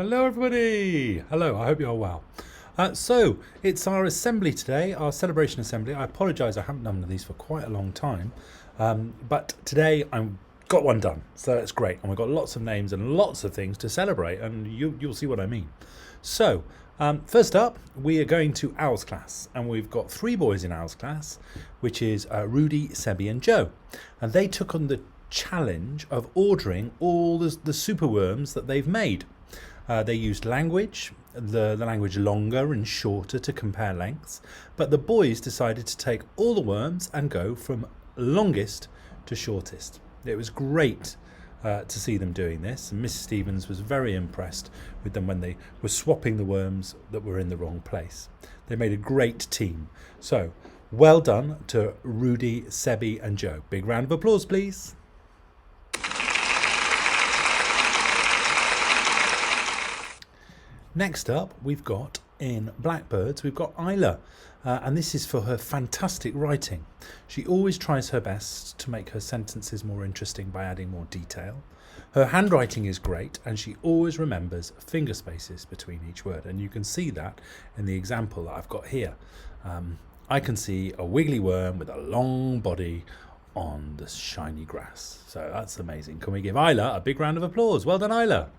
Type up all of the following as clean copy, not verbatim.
Hello everybody! Hello, I hope you're well. So, it's our assembly today, our celebration assembly. I apologise, I haven't done one of these for quite a long time. But today I've got one done, so that's great. And we've got lots of names and lots of things to celebrate, and you'll see what I mean. So, first up, we are going to Owl's class, and we've got 3 boys in Owl's class, which is Rudy, Sebi and Joe. And they took on the challenge of ordering all the superworms that they've made. They used language, the language longer and shorter to compare lengths, but the boys decided to take all the worms and go from longest to shortest. It was great to see them doing this, and Mrs. Stevens was very impressed with them when they were swapping the worms that were in the wrong place. They made a great team. So, well done to Rudy, Sebi and Joe. Big round of applause, please. Next up, we've got in Blackbirds, we've got Isla, and this is for her fantastic writing. She always tries her best to make her sentences more interesting by adding more detail. Her handwriting is great, and she always remembers finger spaces between each word, and you can see that in the example that I've got here. I can see a wiggly worm with a long body on the shiny grass. So that's amazing. Can we give Isla a big round of applause? Well done, Isla.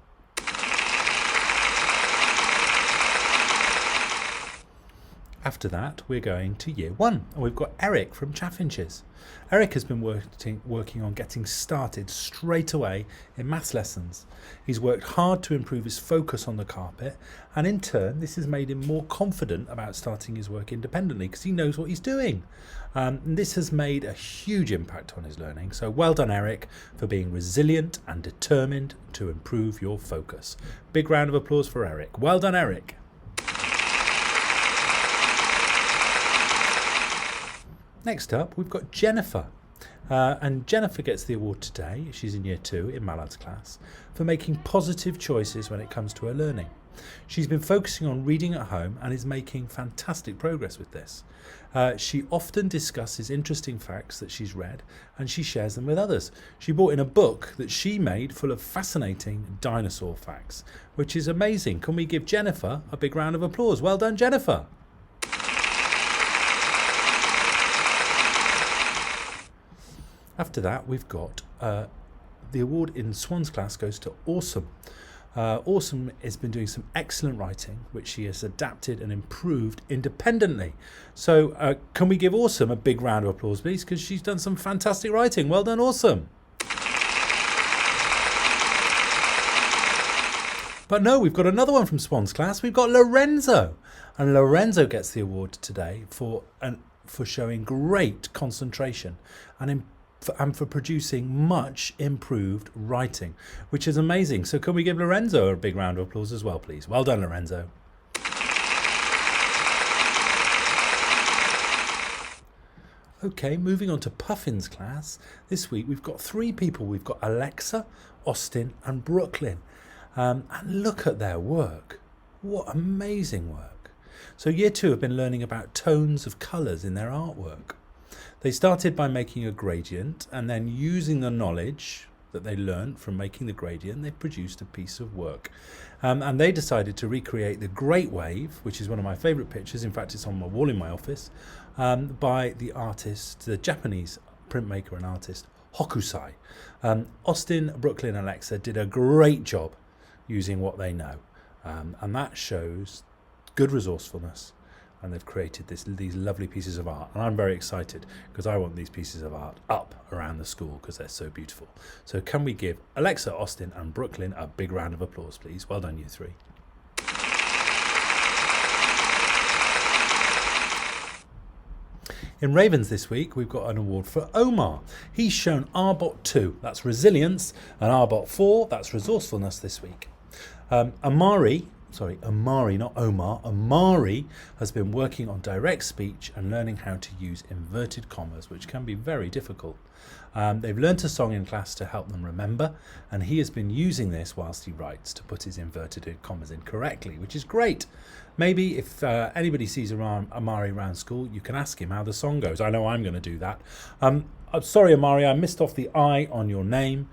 After that, we're going to year 1, and we've got Eric from Chaffinches. Eric has been working on getting started straight away in maths lessons. He's worked hard to improve his focus on the carpet, and in turn, this has made him more confident about starting his work independently because he knows what he's doing. This has made a huge impact on his learning, so well done, Eric, for being resilient and determined to improve your focus. Big round of applause for Eric. Well done, Eric. Next up, we've got Jennifer. And Jennifer gets the award today, she's in year 2 in Malad's class, for making positive choices when it comes to her learning. She's been focusing on reading at home and is making fantastic progress with this. She often discusses interesting facts that she's read and she shares them with others. She brought in a book that she made full of fascinating dinosaur facts, which is amazing. Can we give Jennifer a big round of applause? Well done, Jennifer. After that, we've got the award in Swan's class goes to Awesome. Awesome has been doing some excellent writing, which she has adapted and improved independently. So can we give Awesome a big round of applause, please? Because she's done some fantastic writing. Well done, Awesome. But no, we've got another one from Swan's class. We've got Lorenzo. And Lorenzo gets the award today for showing great concentration and for producing much improved writing, which is amazing. So can we give Lorenzo a big round of applause as well, please? Well done, Lorenzo. Okay, moving on to Puffin's class. This week we've got 3 people. We've got Alexa, Austin and Brooklyn. And look at their work. What amazing work. So year 2 have been learning about tones of colours in their artwork. They started by making a gradient, and then using the knowledge that they learned from making the gradient, they produced a piece of work. And they decided to recreate the Great Wave, which is one of my favourite pictures. In fact, it's on my wall in my office, by the artist, the Japanese printmaker and artist, Hokusai. Austin, Brooklyn and Alexa did a great job using what they know. And that shows good resourcefulness. And they've created these lovely pieces of art. And I'm very excited because I want these pieces of art up around the school because they're so beautiful. So can we give Alexa, Austin and Brooklyn a big round of applause, please? Well done, you 3. In Ravens this week, we've got an award for Omar. He's shown RBOT 2, that's resilience, and RBOT 4, that's resourcefulness this week. Amari, not Omar. Amari has been working on direct speech and learning how to use inverted commas, which can be very difficult. They've learnt a song in class to help them remember, and he has been using this whilst he writes to put his inverted commas in correctly, which is great. Maybe if anybody sees Amari around school, you can ask him how the song goes. I know I'm going to do that. I'm sorry, Amari, I missed off the I on your name,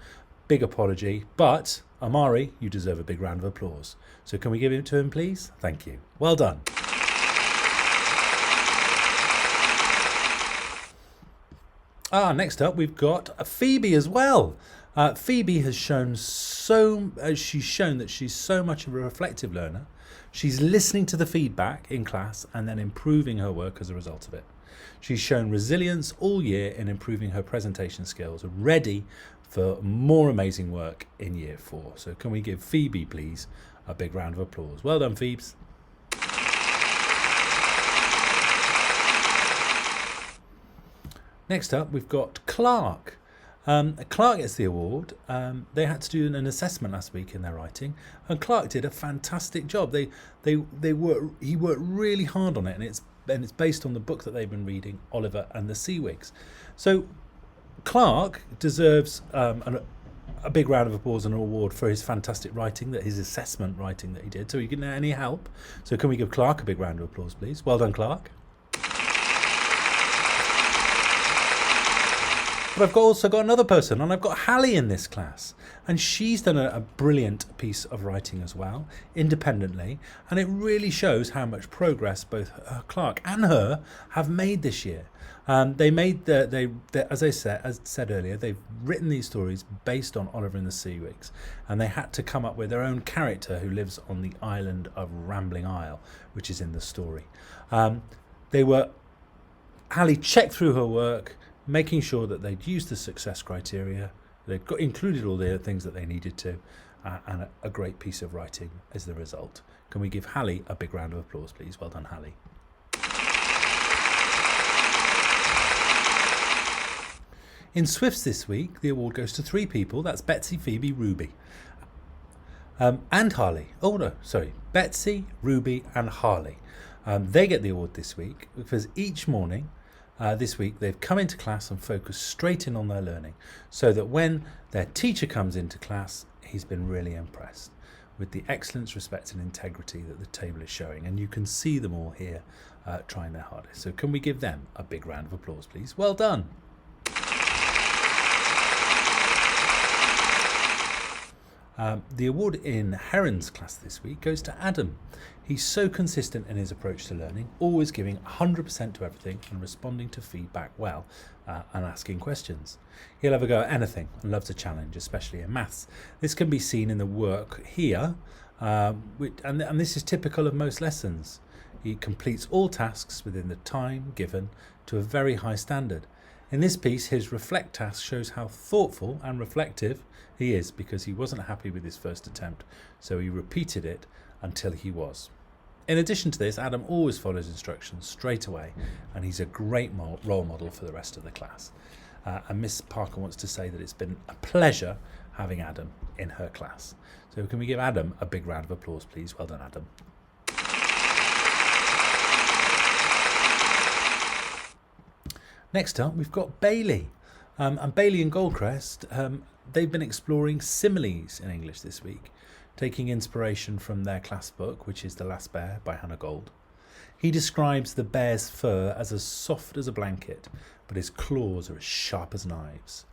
big apology, but Amari, you deserve a big round of applause. So can we give it to him, please? Thank you. Well done. Next up, we've got Phoebe as well. Phoebe has shown that she's so much of a reflective learner. She's listening to the feedback in class and then improving her work as a result of it. She's shown resilience all year in improving her presentation skills, ready for more amazing work in year 4. So can we give Phoebe, please, a big round of applause? Well done, Phoebes. Next up, we've got Clark. Clark gets the award. They had to do an assessment last week in their writing, and Clark did a fantastic job. He worked really hard on it, and it's based on the book that they've been reading, Oliver and the Seawigs. So Clark deserves a big round of applause and an award for his fantastic writing, his assessment writing that he did. So he didn't need any help. So can we give Clark a big round of applause, please? Well done, Clark. But I've also got another person, and I've got Halle in this class. And she's done a brilliant piece of writing as well, independently. And it really shows how much progress both Clark and her have made this year. They made as I said earlier, they've written these stories based on Oliver and the Seawigs, and they had to come up with their own character who lives on the island of Rambling Isle, which is in the story. Halle checked through her work, making sure that they'd used the success criteria, they'd included all the things that they needed to, and a great piece of writing as the result. Can we give Halle a big round of applause, please? Well done, Halle. In Swifts this week, the award goes to 3 people. That's Betsy, Phoebe, Ruby, and Halle. Oh no, sorry, Betsy, Ruby, and Halle. They get the award this week because each morning this week they've come into class and focused straight in on their learning, so that when their teacher comes into class, he's been really impressed with the excellence, respect and integrity that the table is showing, and you can see them all here trying their hardest. So can we give them a big round of applause, please? Well done. The award in Heron's class this week goes to Adam. He's so consistent in his approach to learning, always giving 100% to everything and responding to feedback well and asking questions. He'll have a go at anything and loves a challenge, especially in maths. This can be seen in the work here, and this is typical of most lessons. He completes all tasks within the time given to a very high standard. In this piece, his reflect task shows how thoughtful and reflective he is, because he wasn't happy with his first attempt, so he repeated it until he was. In addition to this, Adam always follows instructions straight away, and he's a great role model for the rest of the class. And Miss Parker wants to say that it's been a pleasure having Adam in her class. So can we give Adam a big round of applause, please? Well done, Adam. Next up, we've got Bailey. And Bailey and Goldcrest, they've been exploring similes in English this week, taking inspiration from their class book, which is The Last Bear by Hannah Gold. He describes the bear's fur as soft as a blanket, but his claws are as sharp as knives.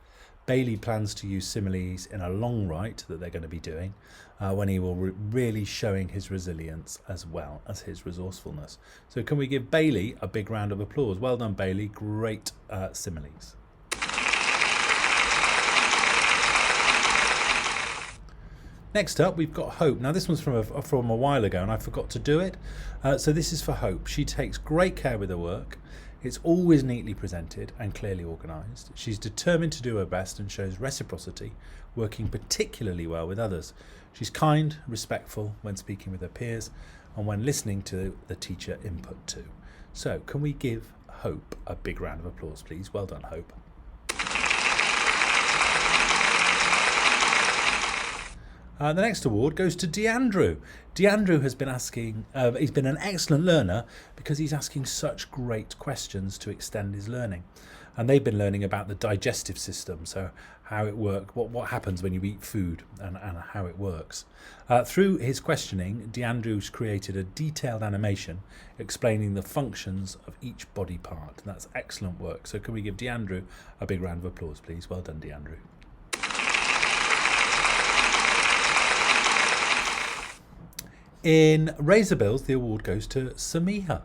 Bailey plans to use similes in a long write that they're going to be doing, when he will really showing his resilience as well as his resourcefulness. So can we give Bailey a big round of applause? Well done, Bailey. Great similes. Next up, we've got Hope. Now, this one's from a while ago, and I forgot to do it. So this is for Hope. She takes great care with her work. It's always neatly presented and clearly organised. She's determined to do her best and shows reciprocity, working particularly well with others. She's kind, respectful when speaking with her peers, and when listening to the teacher input too. So can we give Hope a big round of applause, please? Well done, Hope. The next award goes to DeAndrew. DeAndrew has been he's been an excellent learner because he's asking such great questions to extend his learning. And they've been learning about the digestive system, so how it works, what happens when you eat food and how it works. Through his questioning, DeAndrew's created a detailed animation explaining the functions of each body part. And that's excellent work. So can we give DeAndrew a big round of applause, please? Well done, DeAndrew. In Razor Bills, the award goes to Samihah.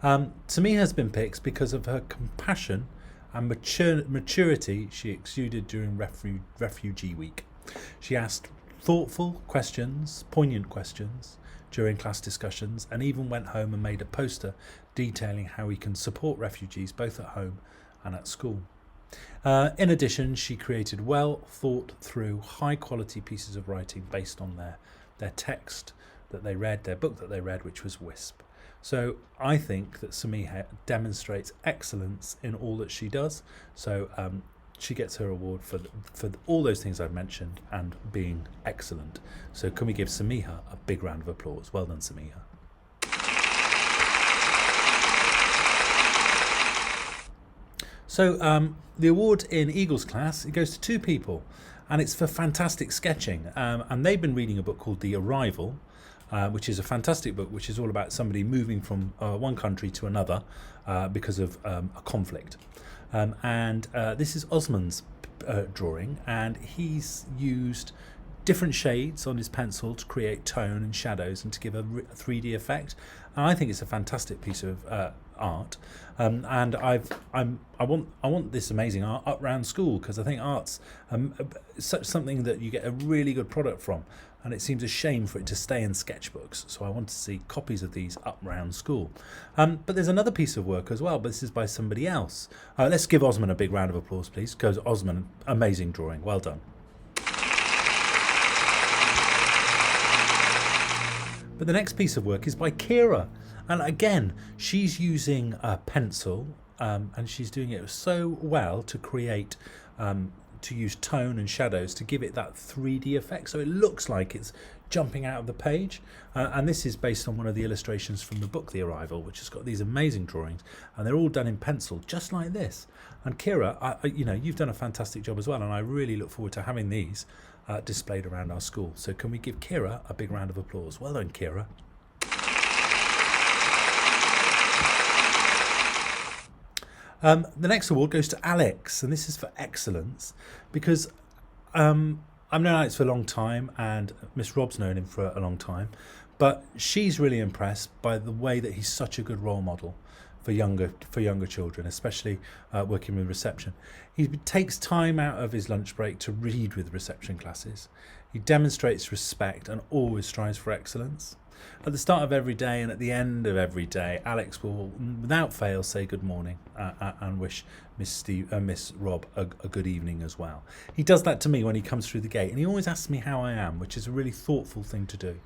Samihah has been picked because of her compassion and maturity she exuded during Refugee Week. She asked thoughtful questions, poignant questions, during class discussions, and even went home and made a poster detailing how we can support refugees both at home and at school. In addition, she created well thought through, high quality pieces of writing based on their text that they read, their book that they read, which was Wisp. So I think that Samihah demonstrates excellence in all that she does. So she gets her award for all those things I've mentioned and being excellent. So can we give Samihah a big round of applause? Well done, Samihah. So the award in Eagle's class, it goes to two people, and it's for fantastic sketching. And they've been reading a book called The Arrival, which is a fantastic book, which is all about somebody moving from one country to another because of a conflict. And this is Osman's drawing, and he's used different shades on his pencil to create tone and shadows and to give a 3D effect. And I think it's a fantastic piece of art, and I want this amazing art up round school, because I think art's such something that you get a really good product from, and it seems a shame for it to stay in sketchbooks. So I want to see copies of these up round school. But there's another piece of work as well, but this is by somebody else. Let's give Osman a big round of applause, please, because Osman, amazing drawing, well done. But the next piece of work is by Keira, and again she's using a pencil, and she's doing it so well to create to use tone and shadows to give it that 3D effect, so it looks like it's jumping out of the page. And this is based on one of the illustrations from the book The Arrival, which has got these amazing drawings, and they're all done in pencil just like this. And Keira, you've done a fantastic job as well, and I really look forward to having these displayed around our school. So can we give Keira a big round of applause? Well done, Keira. The next award goes to Alex, and this is for excellence, because I've known Alex for a long time, and Miss Rob's known him for a long time, but she's really impressed by the way that he's such a good role model for younger children, especially working with reception. He takes time out of his lunch break to read with reception classes. He demonstrates respect and always strives for excellence. At the start of every day and at the end of every day, Alex will, without fail, say good morning and wish Miss Rob a good evening as well. He does that to me when he comes through the gate, and he always asks me how I am, which is a really thoughtful thing to do.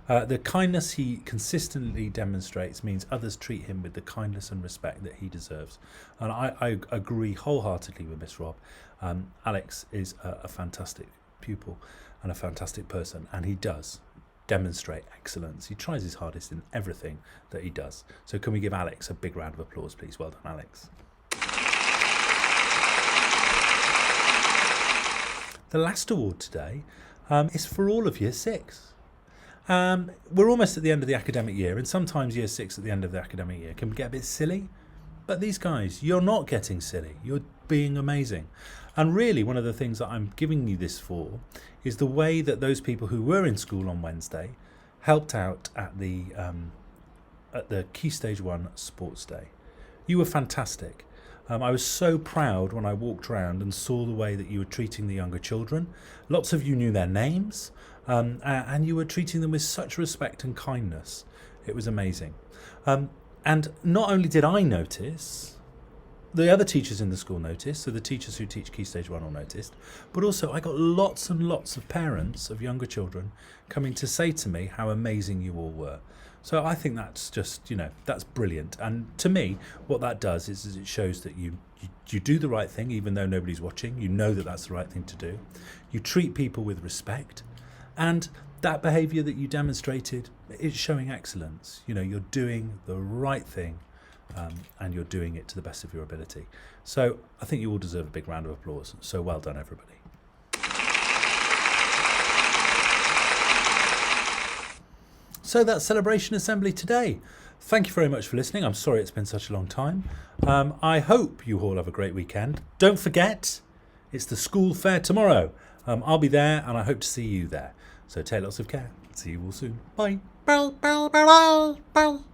The kindness he consistently demonstrates means others treat him with the kindness and respect that he deserves. And I agree wholeheartedly with Miss Rob. Alex is a fantastic pupil and a fantastic person, and he does demonstrate excellence. He tries his hardest in everything that he does. So can we give Alex a big round of applause, please? Well done, Alex. The last award today is for all of Year 6. We're almost at the end of the academic year, and sometimes Year 6 at the end of the academic year can get a bit silly. But these guys, you're not getting silly. You're being amazing. And really, one of the things that I'm giving you this for is the way that those people who were in school on Wednesday helped out at the Key Stage 1 Sports Day. You were fantastic. I was so proud when I walked around and saw the way that you were treating the younger children. Lots of you knew their names, and you were treating them with such respect and kindness. It was amazing. And not only did I notice, the other teachers in the school noticed, so the teachers who teach Key Stage 1 all noticed, but also I got lots and lots of parents of younger children coming to say to me how amazing you all were. So I think that's just, that's brilliant. And to me, what that does is it shows that you do the right thing, even though nobody's watching. You know that that's the right thing to do. You treat people with respect, and that behaviour that you demonstrated is showing excellence. You're doing the right thing, and you're doing it to the best of your ability. So I think you all deserve a big round of applause. So well done, everybody. So that's Celebration Assembly today. Thank you very much for listening. I'm sorry it's been such a long time. I hope you all have a great weekend. Don't forget, it's the school fair tomorrow. I'll be there, and I hope to see you there. So take lots of care. See you all soon. Bye. bye, bye, bye, bye, bye.